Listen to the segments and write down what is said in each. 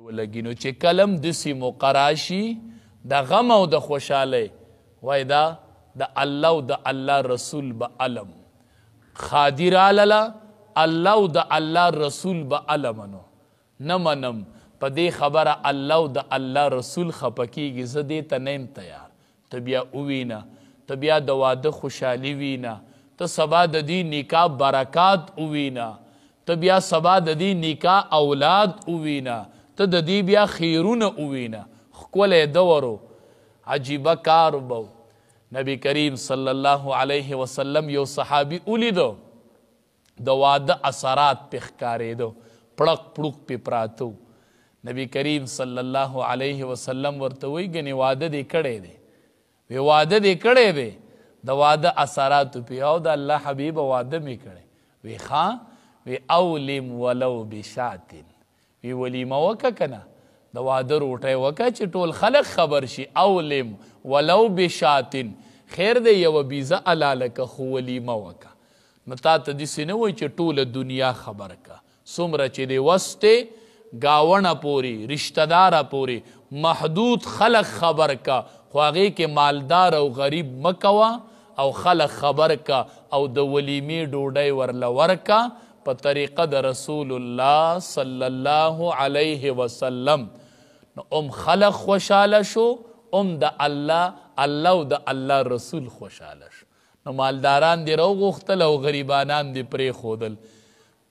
ولګي نو چې کلم داسې مقراشي د غم او د خوشحالۍ وای دا د الله او د الله رسول به علم خادي رالله الله او د الله رسول به علمنو نه منم په دې خبره الله او د الله رسول خفه کېږي زه دې ته نه یم تیار ته بیا ووینه ته بیا د واده خوشحالي وینه ته سبا د دې نکاح برکات ووینه ته بیا سبا د دې نکاح اولاد ووینه ته د دې بیا خیرونه ووینه ښکلی دورو عجیبه کار به نبی کریم صلی الله علیه وسلم یو صحابي ولیدو د واده اثرات پې ښکارېدو پړق پړوق پې پراته نبی کریم صلی الله علیه وسلم ورته وایي ګنې واده دې کړی دی وی واده دې کړی دی د واده اثراتو پې او د الله حبیبه واده مې کړی وی ښه وی اولم ولو بشاتن وی ولیمه وکړه که نه د واده روټۍ وکړه چې ټول خلق خبر شي اولم ولو بشاتن خیر دی یوه بیزه حلاله که خو ولیمه وکړه نو تا ته داسې نه وایي چې ټوله دنیا خبر که څومره چې دی وس دی گاونه پورې رشته داره پورې محدود خلق خبر که خو هغې کې مالدار او غریب مه کوه او خلق خبر که او د ولیمې ډوډۍ ورله ورکه په طریقه د رسول الله صلی الله علیه وسلم نو خلق خوشحاله شو د الله او د الله رسول خوشحاله شو نو مالداران دې راوغوښتل او غریبانان دې پرېښودل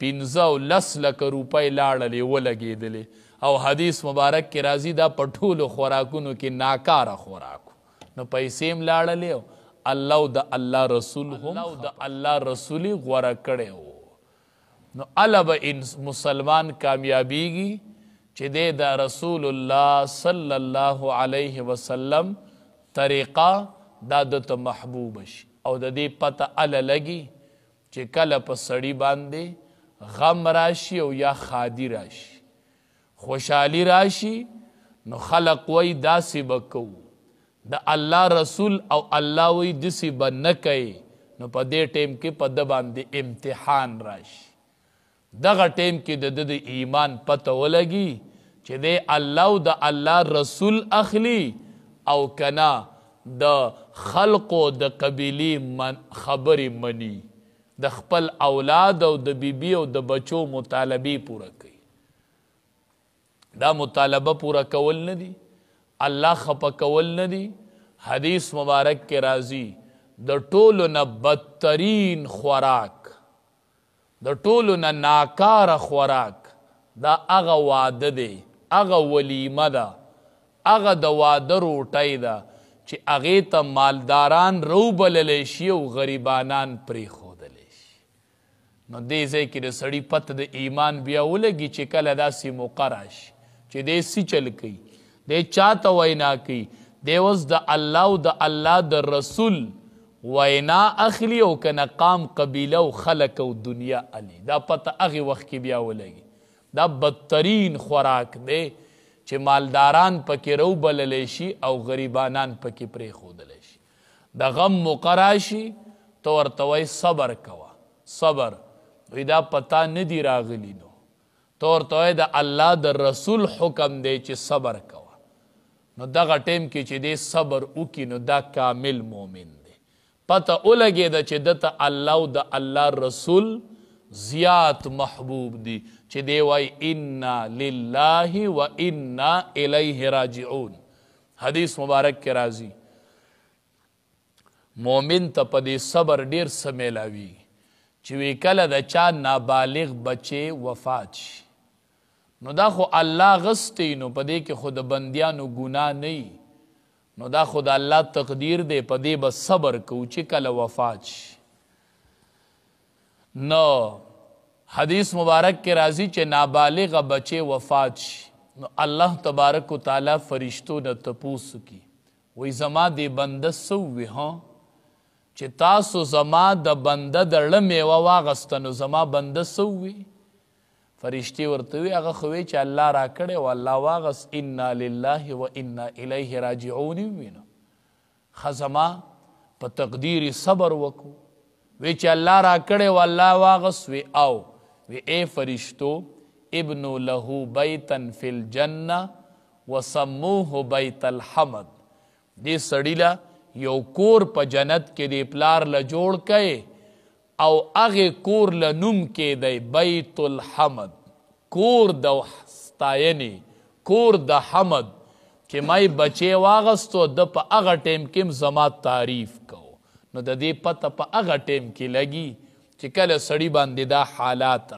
15 او 10 لکه روپۍ لاړلې ولګېدلې او حدیث مبارک کې راځي دا په ټولو خوراکونو کې ناکاره خوراکو نو پیسې هم لاړلې او الله او د الله رسول هم د الله رسول یې غوره کړی و نو هله به مسلمان کامیابیږي چې دی د رسول الله صلی الله علیه وسلم طریقه دا دته محبوب شي او د دې پته هله لګي چې کله په سړي باندې غم راشي او یا خادي راشي خوشحالي راشي نو خلق وی داسې به کوو د الله رسول او الله وی داسې به نه کوي نو په دې ټیم کې په ده باندې امتحان راشي دغه ټیم کې د د ایمان پته ولګي چې دی الله او د الله رسول اخلي او کنا د خلقو د قبیلې خبرې مني د خپل اولاد او د بیبي او د بچو مطالبې پوره کوي دا مطالبه پوره کول نه دي الله خفه کول نه دي حدیث مبارک کې راځي د ټولو نه بدترین خوراک د ټولو نه ناکاره خوراک دا هغه واده دی هغه ولیمه ده هغه د واده روټۍ ده چې هغې ته مالداران روبللی شي او غریبانان پرېښودلی شي نو دې ځای کې د سړي پته د ایمان بیا ولګي چې کله داسې موقع راشي چې دی سی چل کوي دی چاته وینا کوي دی اوس د الله او د الله د رسول وینا اخلي او کنه قام قبیله او خلق او دنیا علي دا پته هغې وخت کې بیا ولګي دا بدترین خوراک دی چې مالداران پکې روبللی شي او غریبانان پکې پرېښودلی شي د غم موقع راشي ته ورته وایي صبر کوه صبر وی دا پتا نه دی راغلی نو ته ورته وایي د الله د رسول حکم دی چې صبر کوه نو دغه ټیم کې چې دی صبر وکړي نو دا کامل مؤمن دی پته ولګېده چې دته الله او د الله رسول زیات محبوب دی چې دی وای انا لله و انا الیه راجعون حدیث مبارک کې راځي مومن ته په دې صبر ډیر څه میلاوي چې وی کله د چا نابالغ بچې وفات شي نو دا خو الله غستی نو په دې کې خو د بندیانو ګناه نه نو دا خو د الله تقدیر دی په دې به صبر کوو چې کله وفات شي نو حدیث مبارک کې راځي چې نابالغه بچې وفات شي نو الله تبارک و تعالی فرشتو نه تپوس کی وی زما دې بنده څه ووي چې تاسو زما د بنده د زړه میوه واغسته نو زما بنده څه ووي فرشتې ورته وي هغه خو وی چې الله راکړی او الله واغست انا لله و انا الیه راجعون یې ووي نو ښه زما په تقدیر صبر وکړو وی چې الله راکړی او الله واغست وی او وی اے فرشتو ابنو له بیتا فی الجنه وسموه بیت الحمد. دې سړي له یو کور په جنت کې د پلار له جوړ کئ او هغې کور له نوم کې دی بیت الحمد، کور د ستاینې، کور د حمد. چې مای بچی واغستو د په هغه ټیم کې زما تعریف کو. نو د دې پته په هغه ټیم کې لګي چې کله سړي باندې دا حالات